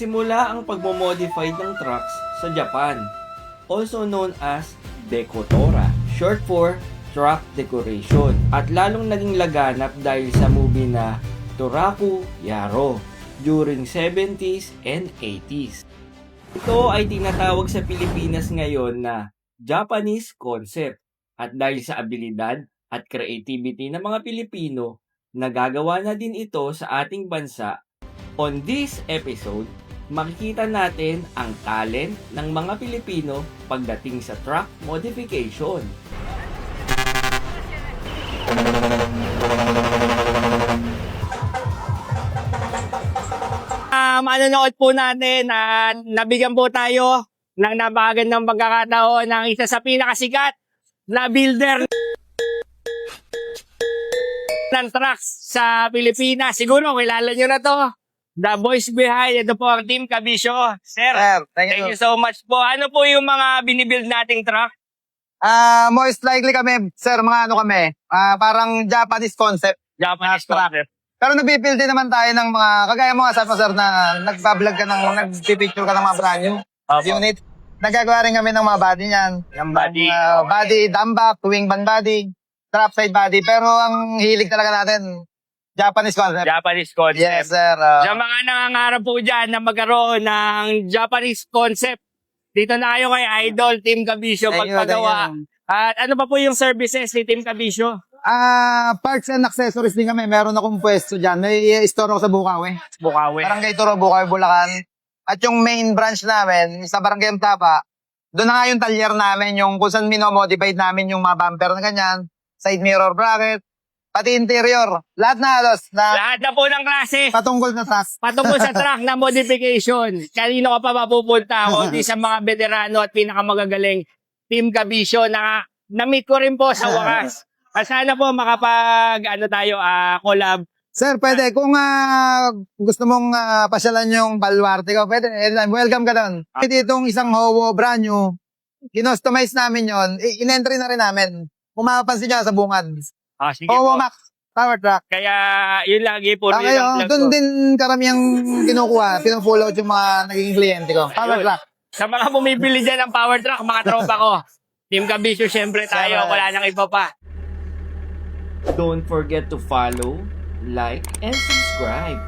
Simula ang pagmomodify ng trucks sa Japan, also known as Dekotora, short for truck decoration, at lalong naging laganap dahil sa movie na Toraku Yaro during 70s and 80s. Ito ay tinatawag sa Pilipinas ngayon na Japanese concept, at dahil sa abilidad at creativity ng mga Pilipino, nagagawa na din ito sa ating bansa. On this episode, makikita natin ang talent ng mga Pilipino pagdating sa truck modification. Manonood po natin at nabigyan po tayo ng napakagandang pagkakataon ng isa sa pinakasikat na builder ng trucks sa Pilipinas. Siguro kilala nyo na to. The boys behind, ito po ang Team Cabisyo. Sir, Thank thank you so much po. Ano po yung mga binibuild nating truck? Most likely kami, sir, mga ano kami, parang Japanese concept. Japanese truck. truck. Pero nabibuild din naman tayo ng mga, kagaya mo nga sabi mo, sir, na nagpa-vlog ka ng, nagpipicture ka ng mga brand new unit. Nagagawa rin kami ng mga body niyan. Yung body. Body, dumback, wing band body, trap side body. Pero ang hilig talaga natin, Japanese concept. Japanese concept. Yes, sir. Sa mga nangangarap po dyan na magkaroon ng Japanese concept, dito na kayo kay Idol, Team Cabisyo, Thank you, pagpagawa. thank you. At ano pa po yung services ni Team Cabisyo? Parts and accessories din kami. Meron akong pwesto dyan. May store ako sa Bukawi. Bukawi. Barangay Turo, Bukawi, Bulacan. At yung main branch namin, sa Barangay Mtapa, doon na nga yung talyer namin, yung kung saan minomodified namin yung mga bumper na ganyan, side mirror bracket, pati interior. Lahat na halos. Lahat na po ng klase. Patungkol sa truck. Patungkol sa truck na modification. Kanino ka pa mapupunta? Kundi sa mga veterano at pinakamagagaling Team Cabisyo na na-meet ko rin po sa wakas. At sana po makapag collab. Sir, pwede. Kung gusto mong pasyalan yung Baluarte ko, pwede. Welcome ka doon. Itong isang Howo brand new, kinostomize namin yon, in-entry na rin namin. Kung mapapansin nyo sa bungad. Sige Howo po. Max, power truck. Kaya yun lagi po. Okay, doon din karamihang kinukuha, pinupull out yung mga naging kliyente ko. Power Ayun. truck. Sa mga bumibili dyan ng power truck, mga tropa ko. Team Cabisyo, syempre tayo. Siyempre. Wala nang iba pa. Don't forget to follow, like, and subscribe.